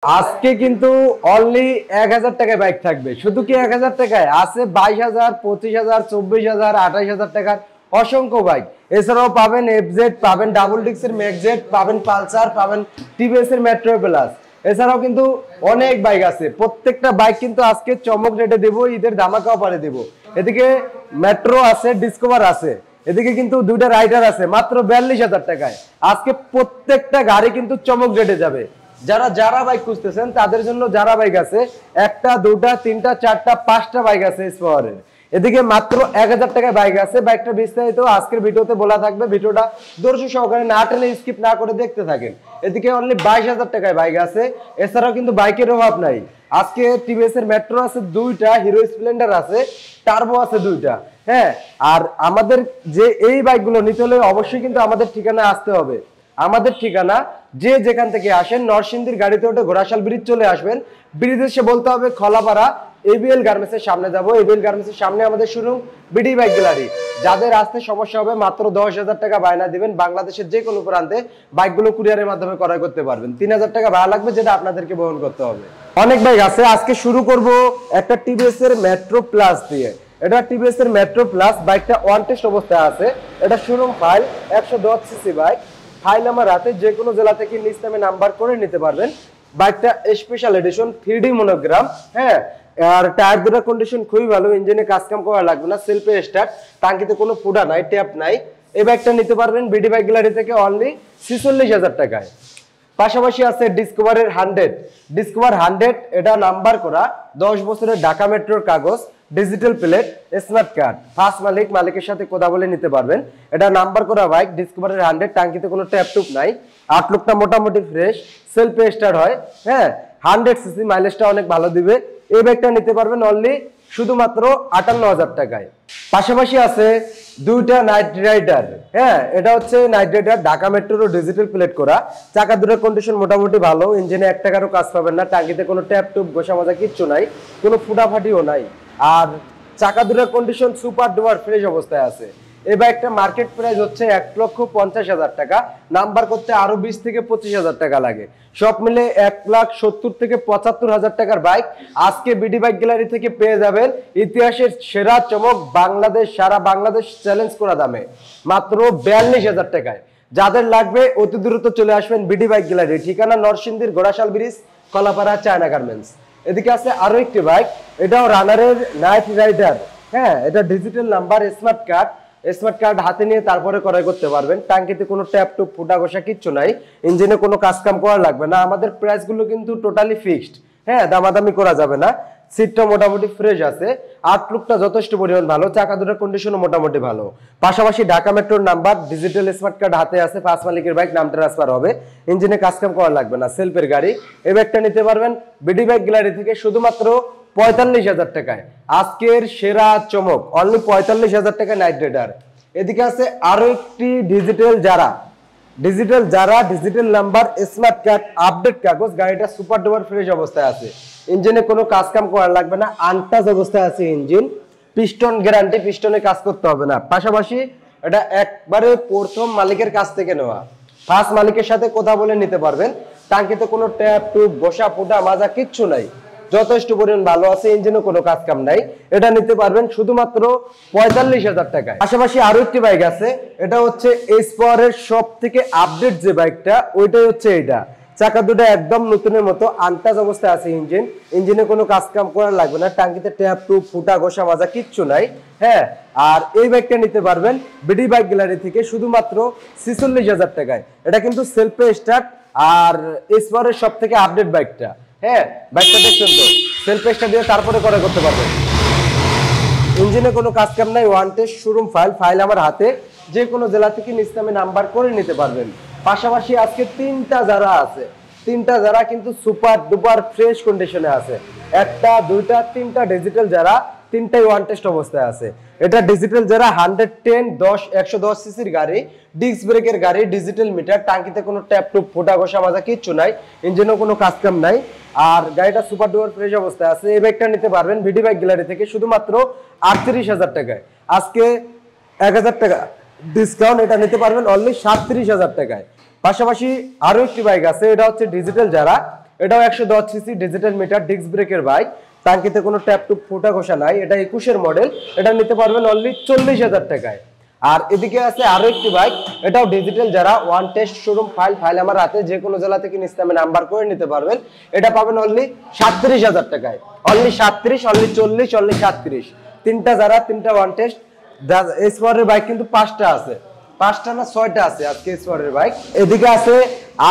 আজকে কিন্তু অনলি 1000 টাকায় বাইক থাকবে। শুধু কি 1000 টাকায় আছে 22,000, 25,000, 24,000, 28,000 টাকার অসংখ্য বাইক। এছাড়াও পাবেন এফজেড, পাবেন ডাবল ডিক্সের ম্যাকজেড, পাবেন পালসার, পাবেন টিভিএস এর মেট্রো প্লাস। এছাড়াও কিন্তু অনেক বাইক আছে। প্রত্যেকটা বাইক কিন্তু আজকে চমক রেটে দেবো, ঈদের ধামাকা অফারে দেবো। এদিকে মেট্রো আছে, ডিসকভার আছে, এদিকে কিন্তু দুইটা রাইডার আছে মাত্র 42,000 টাকায়। আজকে প্রত্যেকটা গাড়ি কিন্তু চমক রেটে যাবে। যারা যারা বাইক খুঁজতেছেন তাদের জন্য যারা বাইক আছে, একটা দুটা তিনটা চারটা পাঁচটা বাইক আছে স্পাওয়ারের। এদিকে মাত্র 1000 টাকায় বাইক আছে। বাইকটা বিস্তারিত আজকের ভিডিওতে বলা থাকবে, ভিডিওটা ধৈর্য সহকারে না টেনে স্কিপ না করে দেখতে থাকেন। এদিকে অনলি 22,000 টাকায় বাইক আছে। এছাড়াও কিন্তু বাইকের অভাব নাই। আজকে টিভিএস এর মেট্রো আছে দুইটা, হিরো স্প্লেন্ডার আছে, টার্বো আছে দুইটা। হ্যাঁ, আর আমাদের যে এই বাইকগুলো নিতে হলে অবশ্যই কিন্তু আমাদের ঠিকানায় আসতে হবে। আমাদের ঠিকানা, যে যেখান থেকে আসেন নরসিংদীর গাড়িতে উঠে ঘোড়াশাল ব্রিজ চলে আসবেন। ব্রিজ এসে বলতে হবে খলাপাড়া এবিএল গার্মেন্টসের সামনে যাব। এবিএল গার্মেন্টসের সামনে আমাদের শোরুম, বিডি বাইক গ্যালারি। যাদের আসতে সমস্যা হবে মাত্র 10,000 টাকা বায়না দিবেন। বাংলাদেশের যে কোনো প্রান্তে বাইকগুলো কুরিয়ারের মাধ্যমে ক্রয় করতে পারবেন। 3,000 টাকা ভাড়া লাগবে, যেটা আপনাদেরকে বহন করতে হবে। অনেক বাইক আছে। আজকে শুরু করব একটা টিভিএস এর মেট্রো প্লাস দিয়ে। এটা টিভিএস এর মেট্রো প্লাস বাইকটা ওয়ান টেস্ট অবস্থায় আছে। এটা showroom file, 110 CC bike. File আমার হাতে, যে কোনো জেলা থেকে নিজ নামে নাম্বার করে নিতে পারবেন। বাইকটা স্পেশাল এডিশন 3D মনোগ্রাম। হ্যাঁ, আর টায়ার দুটার কন্ডিশন খুবই ভালো, ইঞ্জিনে কাজ কাম করা লাগবে না, সেলফে স্টার্ট, টাঙ্কিতে কোনো ফুটা নাই, ট্যাপ নাই। এই বাইকটা নিতে পারবেন বিডি বাইক গ্যালারি থেকে অনলি 46,000 টাকায়। পাশাপাশি আছে ডিসকভারের 100, ডিসকভার 100। এটা নাম্বার করা, 10 বছরের ঢাকা মেট্রোর কাগজ, digital plate, smart card, first মালিক, মালিকের সাথে কথা বলে নিতে পারবেন। এটা নাম্বার করা বাইক, ডিসকভারের 100, টাঙ্কিতে কোনো ট্যাপ টুপ নাই, আউটলুকটা মোটামুটি ফ্রেশ, সেলফে স্টার্ট হয়। হ্যাঁ, 100 সিসি, মাইলেজটা অনেক ভালো দিবে। এই বাইকটা নিতে পারবেন অনলি শুধুমাত্র 58,000 টাকায়। পাশাপাশি আছে দুইটা নাইট রাইডার। হ্যাঁ, এটা হচ্ছে নাইট রাইডার, ঢাকা মেট্রোর ডিজিটাল প্লেট করা। চাকা দুটোর কন্ডিশন মোটামুটি ভালো, ইঞ্জিনে 1 টাকারও কাজ পাবেন না, টাঙ্কিতে কোনো ট্যাপ টুপ ঘষা মাজা কিচ্ছু নাই, কোনো ফুটাফাটিও নাই। আর চাকা দুটোর কন্ডিশন সুপার ডুপার ফ্রেশ অবস্থায় আছে। এই বাইকটা মার্কেট প্রাইস হচ্ছে 1,50,000 টাকা। নাম্বার করতে আরো 20 থেকে 25,000 টাকা লাগে। সব মিলে 1,70,000 থেকে 75,000 টাকার বাইক আজকে বিডি বাইক গ্যালারি থেকে পেয়ে যাবেন। ইতিহাসের সেরা চমক, বাংলাদেশ, সারা বাংলাদেশ চ্যালেঞ্জ করা দামে মাত্র 42,000 টাকায়। যাদের লাগবে অতি দ্রুত চলে আসবেন বিডি বাইক গ্যালারি। ঠিকানা নরসিংদীর Ghorashal bridge, Kalapara, China garments. এদিকে আছে আরো একটি বাইক, এটাও রানারের নাইট রাইডার। হ্যাঁ, এটা digital number, smart card. Smart card হাতে নিয়ে তারপরে ক্রয় করতে পারবেন। টাঙ্কিতে কোনো ট্যাপ টুপ ফুটা ঘষা কিচ্ছু নাই, ইঞ্জিনে কোনো কাজ কাম করা লাগবে না। আমাদের প্রাইস গুলো কিন্তু টোটালি ফিক্সড। হ্যাঁ, দামাদামি করা যাবে না। সিটটা মোটামুটি ফ্রেশ আছে, আউটলুকটা যথেষ্ট পরিমাণ ভালো, চাকা দুটোর কন্ডিশনও মোটামুটি ভালো। পাশাপাশি ঢাকা মেট্রোর নাম্বার, ডিজিটাল স্মার্ট কার্ড হাতে আছে, ফার্স্ট মালিকের বাইক, নাম ট্রান্সফার হবে, ইঞ্জিনে কাজ কাম করা লাগবে না, সেলফের গাড়ি। এই বাইকটা নিতে পারবেন বিডি বাইক গ্যালারি থেকে শুধুমাত্র 45,000 টাকায়। আজকের সেরা চমক, অনলি 45,000 টাকায় নাইট রাইডার। এদিকে আছে আরো একটি ডিজিটাল যারা, digital number, smart card, update কাগজ। গাড়িটা সুপার ডুপার ফ্রেশ অবস্থায় আছে, ইঞ্জিনে কোনো কাজ কাম করা লাগবে না, আনটাচ অবস্থায় আছে ইঞ্জিন। পিস্টন গ্যারান্টি, পিস্টনে কাজ করতে হবে না। পাশাপাশি এটা একবারে প্রথম মালিকের কাছ থেকে নেওয়া, ফার্স্ট মালিকের সাথে কথা বলে নিতে পারবেন। টাঙ্কিতে কোনো ট্যাপ টুপ ঘষা ফুটা মাজা কিচ্ছু নাই, যথেষ্ট পরিমাণ ভালো আছে, ইঞ্জিনে কোনো কাজ কাম নাই। এটা নিতে পারবেন শুধুমাত্র 45,000 টাকায়। পাশাপাশি আরো একটি বাইক আছে, এটা হচ্ছে এসপাওয়ারের সব থেকে আপডেট যে বাইকটা, ওইটাই হচ্ছে এটা। চাকা দুটো একদম নতুনের মতো, আনটাচ অবস্থায় আছে ইঞ্জিন, ইঞ্জিনে কোনো কাজ কাম করা লাগবে না, টাঙ্কিতে ট্যাপ টুপ ফুটা ঘষা মাজা কিচ্ছু নাই। হ্যাঁ, আর এই বাইকটা নিতে পারবেন বিডি বাইক গ্যালারি থেকে শুধুমাত্র 46,000 টাকায়। এটা কিন্তু সেলফে স্টার্ট আর এসপাওয়ারের সব থেকে আপডেট বাইকটা। হ্যাঁ, বাইকটা দেখছেন তো, সেলফ স্টার্ট দিয়ে তারপরে ক্রয় করতে পারবেন। ইঞ্জিনে কোনো কাজ কাম নাই, one test, showroom file, file আমার হাতে, যে কোনো জেলা থেকে নিজ নামে নাম্বার করে নিতে পারবেন। পাশাপাশি আজকে তিনটা যারা আছে, তিনটা যারা কিন্তু সুপার ডুপার ফ্রেশ কন্ডিশনে আছে। একটা দুইটা তিনটা ডিজিটাল যারা, তিনটাই ওয়ান টেস্ট অবস্থায় আছে। এটা ডিজিটাল যারা 110 সিসির গাড়ি, ডিস্ক ব্রেকের গাড়ি, ডিজিটাল মিটার, টাঙ্কিতে কোনো ট্যাপ টুপ ফোটা ঘষা মাজা কিচ্ছু নাই, ইঞ্জিনেও কোনো কাজ কাম নাই, আর গাড়িটা সুপার ডুপার ফ্রেশ অবস্থায় আছে। এই বাইকটা নিতে পারবেন বিডি বাইক গ্যালারি থেকে শুধুমাত্র 38,000 টাকায়। আজকে 1,000 টাকা ডিসকাউন্ট, এটা নিতে পারবেন অনলি 37,000 টাকায়। পাশাপাশি আরো একটি বাইক আছে, এটা হচ্ছে ডিজিটাল যারা, এটাও 110 সিসি ডিজিটাল মিটার ডিস্ক ব্রেকের বাইক, টাঙ্কিতে কোনো ট্যাপ টুপ ফোটা ঘষা নাই। এটা 21-এর মডেল, এটা নিতে পারবেন অনলি 40,000 টাকায়। আর এদিকে আছে আরো একটি বাইক, এটাও ডিজিটাল, যারা ওয়ান টেস্ট শোরুম ফাইল আমার হাতে যে কোনো জেলা থেকে নিস্তামে নাম্বার করে নিতে পারবেন। এটা পাবেন অনলি 37,000 টাকায়, অনলি 37, অনলি 40, অনলি 37। তিনটা যারা, তিনটা ওয়ান টেস্ট। এসওয়ারের বাইক কিন্তু 5টা আছে, 5টা না 6টা আছে আজকে এসওয়ারের বাইক। এদিকে আছে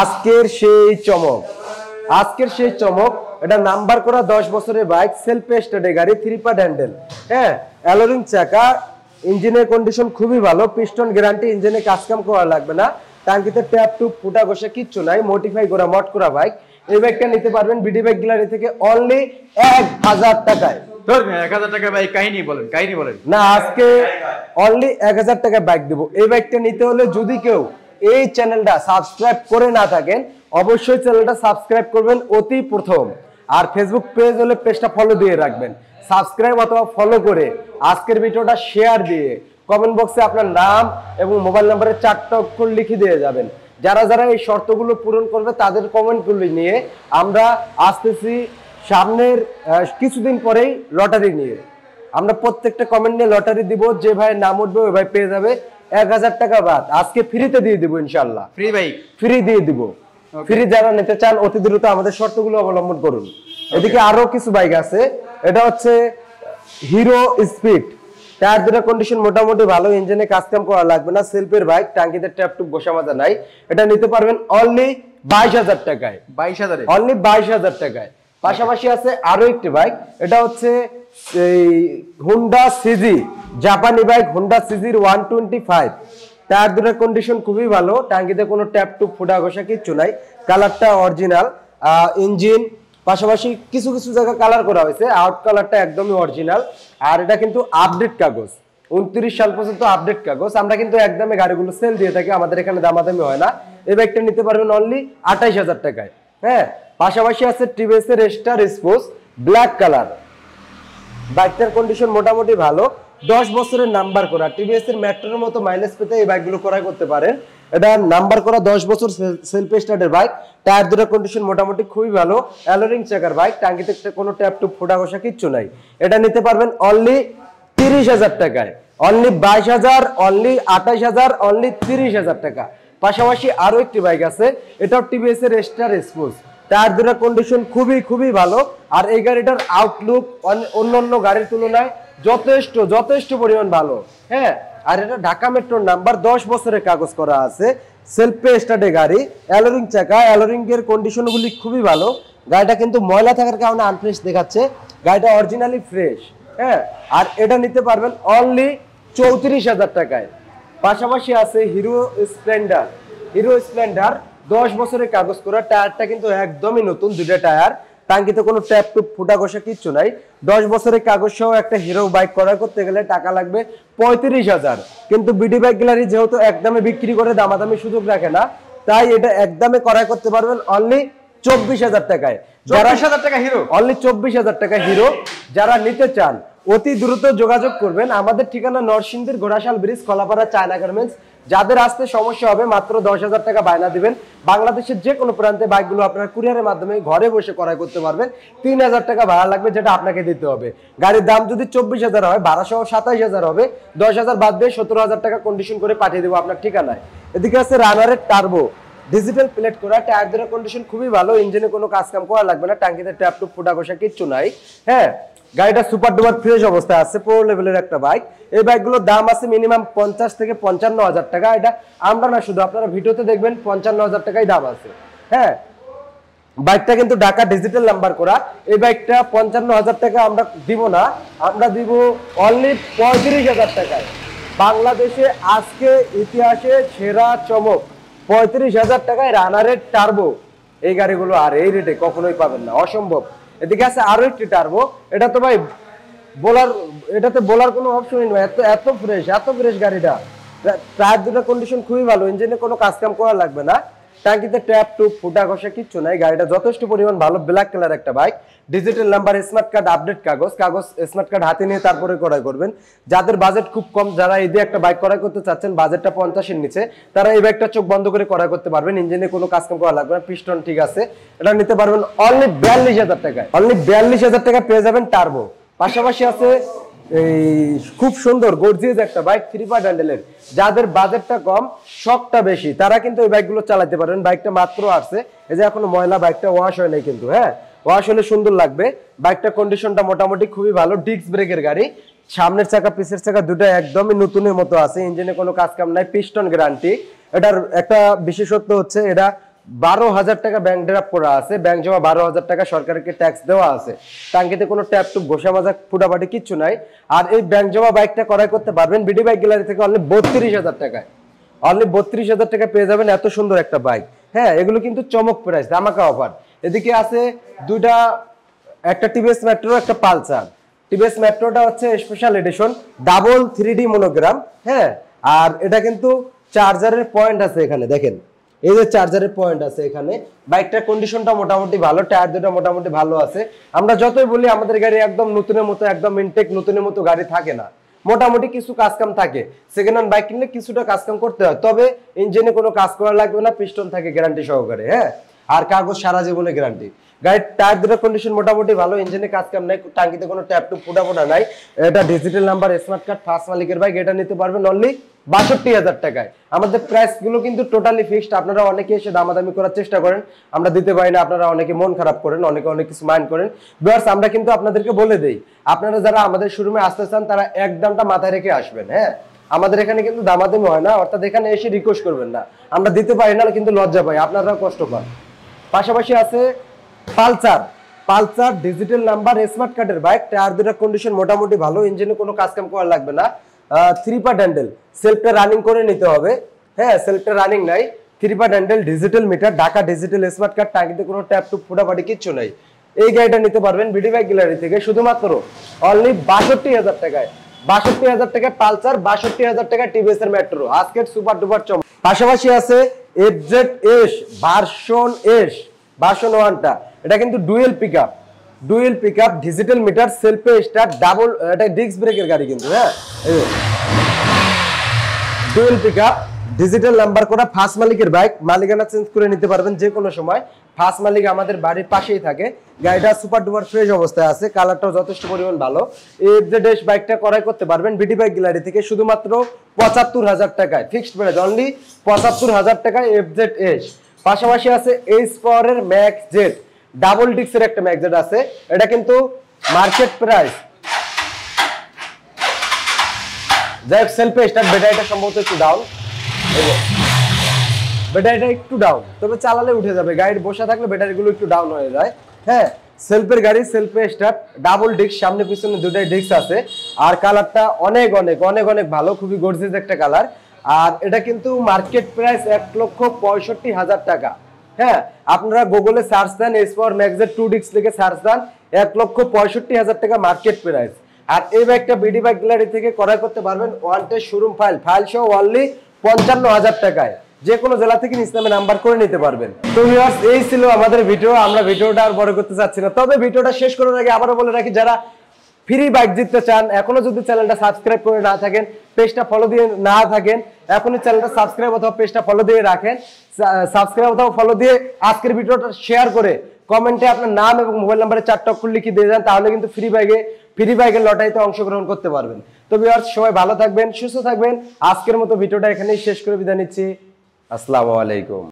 আজকের সেই চমক, আজকের সেই চমক, এটা নাম্বার করা 10 বছরের বাইক, সেলফ স্টার্টের গাড়ি, 3 পার্ট হ্যান্ডেল, হ্যাঁ, অ্যালোরিং চাকা, ইঞ্জিনের কন্ডিশন খুবই ভালো, পিস্টন গ্যারান্টি, ইঞ্জিনে কাজ কাম করা লাগবে না, টাঙ্কিতে ট্যাপ টুপ ফুটা ঘষা কিচ্ছু নাই, মডিফাই করা মড করা বাইক। এই বাইকটা নিতে পারবেন বিডি বাইক গ্যালারি থেকে অনলি 1000 টাকায়। 1000 টাকা বাইক, কাহিনী বলেন না, আজকে অনলি 1000 টাকায় বাইক দেবো। এই বাইকটা নিতে হলে যদি কেউ এই চ্যানেলটা সাবস্ক্রাইব করে না থাকেন, অবশ্যই চ্যানেলটা সাবস্ক্রাইব করবেন অতি প্রথম। আর ফেসবুক পেজ হলে পেজটা ফলো দিয়ে রাখবেন, সাবস্ক্রাইব অথবা ফলো করে আজকের ভিডিওটা শেয়ার দিয়ে কমেন্ট বক্সে আপনার নাম এবং মোবাইল নাম্বারের 4টা অক্ষর লিখে দিয়ে যাবেন। যারা যারা এই শর্তগুলো পূরণ করবে তাদের কমেন্টগুলো নিয়ে আমরা আসতেছি সামনের কিছুদিন পরেই লটারি নিয়ে। আমরা প্রত্যেকটা কমেন্ট নিয়ে লটারি দিব, যে ভাই নাম উঠবে ওই ভাই পেয়ে যাবে 1000 টাকা বাদ। আজকে ফ্রিতে দিয়ে দিব ইনশাআল্লাহ, ফ্রি বাইক, ফ্রি দিয়ে দিব। ফ্রি যারা নিতে চান অতি দ্রুত আমাদের শর্তগুলো অবলম্বন করুন। এদিকে আরো কিছু বাইক আছে, এটা হচ্ছে হিরো স্পিড, টায়ার দুটো কন্ডিশন মোটামুটি ভালো, ইঞ্জিনে কাজ কাম করা লাগবে না, সেলফের বাইক, টাঙ্কিতে ট্যাপ টুপ বসা মাজা নাই। এটা নিতে পারবেন অনলি 22,000 টাকায়, 22,000, অনলি 22,000 টাকায়। পাশাপাশি আছে আরো একটি বাইক, এটা হচ্ছে এই হুন্ডা সিজি, জাপানি বাইক, হুন্ডা সিজির 125, টায়ার দুটোর কন্ডিশন খুবই ভালো, টাঙ্কিতে কোনো ট্যাপ টুপ ফুটা ঘষা কিচ্ছু নাই, কালারটা অরিজিনাল, ইঞ্জিন পাশাপাশি কিছু কিছু জায়গায় কালার করা হয়েছে, আউট কালারটা একদমই অরিজিনাল। আর এটা কিন্তু আপডেট কাগজ, 29 সাল পর্যন্ত আপডেট কাগজ। আমরা কিন্তু একদমে গাড়িগুলো সেল দিয়ে থাকি, আমাদের এখানে দামাদামি হয় না। এই বাইকটা নিতে পারবেন অনলি 28,000 টাকায়, হ্যাঁ। পাশাপাশি আছে টিভিএস এর স্টার স্পোর্টস ব্ল্যাক কালার, বাইকটার কন্ডিশন মোটামুটি ভালো, 10 বছরের নাম্বার করা, টিভিএস এর মেট্রোর মতো মাইলেজ পেতে এই বাইকগুলো ক্রয় করতে পারেন। এটা নাম্বার করা 10 বছর সেলফ স্টার্টের বাইক, টায়ার দুটোর কন্ডিশন মোটামুটি খুবই ভালো, অ্যালোরিং চাকার বাইক, টাঙ্কিতে কোনো ট্যাপ টুপ ফোটা ঘষা কিচ্ছু নাই। এটা নিতে পারবেন অনলি 30,000 টাকায়, অনলি 22,000, অনলি 28,000, অনলি 30,000 টাকা। পাশাপাশি আরো একটি বাইক আছে, এটাও টিভিএস এর স্টার স্পোর্টস, টায়ার দুটোর কন্ডিশন খুবই ভালো। আর এই গাড়িটার আউটলুক অন্যান্য গাড়ির তুলনায় যথেষ্ট পরিমাণ ভালো, হ্যাঁ। আর এটা ঢাকা মেট্রোর নাম্বার, 10 বছরের কাগজ করা আছে, সেলফ স্টার্টে গাড়ি, অ্যালোরিং চাকা, অ্যালোরিং এর কন্ডিশনগুলি খুবই ভালো। গাড়িটা কিন্তু ময়লা থাকার কারণে আনফ্রেশ দেখাচ্ছে, গাড়িটা অরিজিনালি ফ্রেশ, হ্যাঁ। আর এটা নিতে পারবেন অনলি 34,000 টাকায়। পাশাপাশি আছে হিরো স্প্লেন্ডার, হিরো স্প্লেন্ডার 10 বছরের কাগজ করা, টায়ারটা কিন্তু একদমই নতুন, দুটো টায়ার, টাঙ্কিতে কোনো ট্যাপ টুপ ফুটা ঘষা কিচ্ছু নাই। 10 বছরের কাগজ সহ একটা হিরো বাইক ক্রয় করতে গেলে টাকা লাগবে 35,000, কিন্তু বিডি বাইক গ্যালারি যেহেতু একদমে বিক্রি করে দামাদামি সুযোগ রাখে না, তাই এটা একদমে ক্রয় করতে পারবেন অনলি 24,000 টাকায়। 24,000 টাকা হিরো, অনলি 24,000 টাকা হিরো। যারা নিতে চান অতি দ্রুত যোগাযোগ করবেন। আমাদের ঠিকানা নরসিংদীর Ghorashal bridge, Kalapara, China garments. যাদের আসতে সমস্যা হবে মাত্র 10,000 টাকা বায়না দিবেন। বাংলাদেশের যে কোনো প্রান্তে বাইকগুলো আপনারা কুরিয়ারের মাধ্যমে ঘরে বসে ক্রয় করতে পারবেন। 3,000 টাকা ভাড়া লাগবে, যেটা আপনাকে দিতে হবে। গাড়ির দাম যদি 24,000 হয়, ভাড়া সহ 27,000 হবে, 10,000 বাদ দিয়ে 17,000 টাকা কন্ডিশন করে পাঠিয়ে দেবো আপনার ঠিকানায়। এদিকে আছে রানারের টার্বো, ডিজিটাল প্লেট করা, টায়ার দুটোর কন্ডিশন খুবই ভালো, ইঞ্জিনে কোনো কাজ কাম করা লাগবে না, টাঙ্কিতে ট্যাপ টুপ ফুটা ঘষা কিচ্ছু নাই, হ্যাঁ। গাড়িটা সুপার ডুপার ফ্রেশ অবস্থায় আছে, প্রো লেভেলের একটা বাইক। এই বাইকগুলোর দাম আছে মিনিমাম 50 থেকে 55,000 টাকা। এটা আমরা না, শুধু আপনারা ভিডিওতে দেখবেন 55,000 টাকাই দাম আছে, হ্যাঁ। বাইকটা কিন্তু ঢাকা ডিজিটাল নাম্বার করা। এই বাইকটা 55,000 টাকা আমরা দিব না, আমরা দিব অনলি 35,000 টাকায়। বাংলাদেশে আজকে ইতিহাসে সেরা চমক, 35,000 টাকায় রানারের টার্বো। এই গাড়িগুলো আর এই রেটে কখনোই পাবেন না, অসম্ভব। এদিকে আছে আরো একটি টার্বো, এটা তো ভাই এটাতে বলার কোনো অপশনই নয়, এত ফ্রেশ গাড়িটা। টায়ার দুটো কন্ডিশন খুবই ভালো, ইঞ্জিনে কোনো কাজ কাম করা লাগবে না, টাঙ্কিতে ট্যাপ টুপ ফুটা ঘষা কিচ্ছু নাই, গাড়িটা যথেষ্ট পরিমাণ ভালো, ব্ল্যাক কালার একটা bike. Digital number, smart card, update কাগজ স্মার্ট কার্ড হাতে নিয়ে তারপরে ক্রয় করবেন। যাদের বাজেট খুব কম, যারা এই দিয়ে একটা বাইক ক্রয় করতে চাচ্ছেন, বাজেটটা 50-এর নিচে, তারা এই বাইকটা চোখ বন্ধ করে ক্রয় করতে পারবেন। ইঞ্জিনে কোনো কাজ কাম করা লাগবে না, পিস্টন ঠিক আছে, এটা নিতে পারবেন অনলি 42,000 টাকায়। অনলি 42,000 টাকা পেয়ে যাবেন টার্বো। পাশাপাশি আছে এই খুব সুন্দর গর্জিয়াস একটা বাইক 3 পার্ট হ্যান্ডেলের। যাদের বাজেটটা কম, শখটা বেশি, তারা কিন্তু এই বাইকগুলো চালাতে পারবেন। বাইকটা মাত্র আসছে, এই যে এখনো ময়লা, বাইকটা ওয়াশ হয় নাই কিন্তু, হ্যাঁ ওয়াশ হলে সুন্দর লাগবে। বাইকটা কন্ডিশনটা মোটামুটি খুবই ভালো। ডিস্ক ব্রেকের গাড়ি, সামনের চাকা পিছের চাকা দুটো একদমই নতুনের মতো আছে। ইঞ্জিনে কোনো কাজ কাম নাই, পিস্টন গ্যারান্টি। এটার একটা বিশেষত্ব হচ্ছে এটা 12,000 টাকা ব্যাংক ড্রাফট করা আছে, ব্যাংক জমা 12,000 টাকা, সরকারকে ট্যাক্স দেওয়া আছে। টাঙ্কিতে কোনো ট্যাপ টুপ ঘষা মাজা ফুটাফাটি কিচ্ছু নাই। আর এই ব্যাংক জমা বাইকটা ক্রয় করতে পারবেন বিডি বাইক গ্যালারি থেকে অনলি 32,000 টাকায়। অনলি 32,000 টাকা পেয়ে যাবেন এত সুন্দর একটা বাইক। হ্যাঁ, এগুলো কিন্তু চমক প্রাইস, ধামাকা অফার। এদিকে আছে দুইটা, একটা টিভিএস মেট্রো, একটা পালসার। টিভিএস মেট্রোটা হচ্ছে special edition, double 3D monogram. হ্যাঁ, আর এটা কিন্তু চার্জারের পয়েন্ট আছে এখানে, দেখেন এই যে চার্জারের পয়েন্ট আছে এখানে। বাইকটার কন্ডিশনটা মোটামুটি ভালো, টায়ার দুটো মোটামুটি ভালো আছে। আমরা যতই বলি আমাদের গাড়ি একদম নতুনের মতো, একদম ইনটেক নতুনের মতো গাড়ি থাকে না, মোটামুটি কিছু কাজকাম থাকে। সেকেন্ড হ্যান্ড বাইক কিনলে কিছুটা কাজকাম করতে হয়, তবে ইঞ্জিনে কোনো কাজ করা লাগবে না, পিস্টন থাকে গ্যারান্টি সহকারে। হ্যাঁ, আর কাগজ সারা জীবনে গ্যারান্টি। গাড়ির টায়ার দুটো কন্ডিশন মোটামুটি ভালো, ইঞ্জিনে কাজ কাম নাই, টাঙ্কিতে কোনো ট্যাপ টুপ ফুটা নাই। এটা digital number, smart card, first মালিকের বাইক। এটা নিতে পারবেন অনলি 62,000 টাকায়। আমাদের প্রাইস গুলো কিন্তু টোটালি ফিক্সড। আপনারা অনেকে এসে দামাদামি করার চেষ্টা করেন, আমরা দিতে পারি না, আপনারা অনেকে মন খারাপ করেন, অনেকে অনেক কিছু মাইন্ড করেন। ভিউয়ার্স, আমরা কিন্তু আপনাদেরকে বলে দেই, আপনারা যারা আমাদের শোরুমে আসতে চান তারা একদমটা মাথায় রেখে আসবেন। হ্যাঁ, আমাদের এখানে কিন্তু দামাদামি হয় না, অর্থাৎ এখানে এসে রিকোয়েস্ট করবেন না, আমরা দিতে পারি না কিন্তু লজ্জা পাই, আপনারাও কষ্ট পান। পাশাপাশি আছে পালসার ডিজিটাল নাম্বার, স্মার্ট কার্ডের বাইক। টায়ার দুটো কন্ডিশন মোটামুটি ভালো, ইঞ্জিনে কোনো কাজ কাম করা লাগবে না। 3 পার্ট হ্যান্ডেল, সেলফটা রানিং করে নিতে হবে। হ্যাঁ, সেলফটা রানিং নাই, 3 part handle, digital meter, Dhaka digital smart card, টাঙ্কিতে কোনো ট্যাপ টুপ ফুটাফাটি কিচ্ছু নাই। এই গাড়িটা নিতে পারবেন বিডি বাইক গ্যালারি থেকে শুধুমাত্র অনলি 62,000 টাকায়। 62,000 টাকায় পালসার, 62,000 টাকায় টিভিএস এর মেট্রো, আজকের সুপার ডুপার চমক। পাশাপাশি আছে এফজেড এস ভার্সন 1টা। এটা কিন্তু ডুয়েল পিকআপ, ডিজিটাল মিটার, সেলফে স্টার্ট, ডাবল, এটা ডিস্ক ব্রেকের গাড়ি কিন্তু। হ্যাঁ, ডুয়েল পিকআপ, ডিজিটাল নাম্বার করা, ফার্স্ট মালিকের বাইক। মালিকানা চেঞ্জ করে নিতে পারবেন যে কোনো সময়। ফার্স্ট মালিক আমাদের বাড়ির পাশেই থাকে। গাড়িটা সুপার ডুপার ফ্রেশ অবস্থায় আছে, কালারটাও যথেষ্ট পরিমাণ ভালো। এফজেড এস বাইকটা ক্রয় করতে পারবেন বিডি বাইক গ্যালারি থেকে শুধুমাত্র 75,000 টাকায়। ফিক্সড প্রাইস অনলি 75,000 টাকায় এফজেড এস। পাশাপাশি আছে এইচ পাওয়ারের ম্যাক্স জেড, ডাবল ডিস্কের একটা ম্যাক্স জেড আছে। এটা কিন্তু মার্কেট প্রাইস, যাই হোক সেলফে স্টার্ট, ব্যাটারিটা সম্ভবত একটু ডাউন, ব্যাটারিটা একটু ডাউন, তবে চালালে উঠে যাবে। গাড়ির বসে থাকলে ব্যাটারিগুলো একটু ডাউন হয়ে যায়। হ্যাঁ, সেলফের গাড়ি, সেলফে স্টার্ট, ডাবল ডিস্ক, সামনে পিছনে দুটাই ডিস্ক আছে। আর কালারটা অনেক অনেক অনেক অনেক ভালো, খুবই গর্জিয়াস একটা কালার। আর এটা কিন্তু মার্কেট প্রাইস 1,65,000 টাকা। হ্যাঁ, আপনারা গুগলে সার্চ দেন S power max Z 2 disc লিখে সার্চ দেন, 1,65,000 টাকা মার্কেট প্রাইস। আর এই বাইকটা বিডি বাইক গ্যালারি থেকে ক্রয় করতে পারবেন ওয়ান টেস্ট শোরুম ফাইল সহ অনলি 55,000 টাকায়। যে কোনো জেলা থেকে ইসলামে নাম্বার করে নিতে পারবেন। তো ভিউয়ার্স, এই ছিল আমাদের ভিডিও। আমরা ভিডিওটা আর বড় করতে চাচ্ছি না, তবে ভিডিওটা শেষ করার আগে আবারও বলে রাখি, যারা ফ্রি বাইক জিততে চান, এখনো যদি চ্যানেলটা সাবস্ক্রাইব করে না থাকেন, পেজটা ফলো দিয়ে না থাকেন, এখনই চ্যানেলটা সাবস্ক্রাইব অথবা পেজটা ফলো দিয়ে রাখেন। সাবস্ক্রাইব অথবা ফলো দিয়ে আজকের ভিডিওটা শেয়ার করে কমেন্টে আপনার নাম এবং মোবাইল নাম্বারে 4টা অক্ষর লিখে দিয়ে যান, তাহলে কিন্তু ফ্রি বাইকের লটারিতে অংশগ্রহণ করতে পারবেন। তো ভিউয়ার্স, সবাই ভালো থাকবেন, সুস্থ থাকবেন। আজকের মতো ভিডিওটা এখানেই শেষ করে বিদায় নিচ্ছি। আসসালামু আলাইকুম।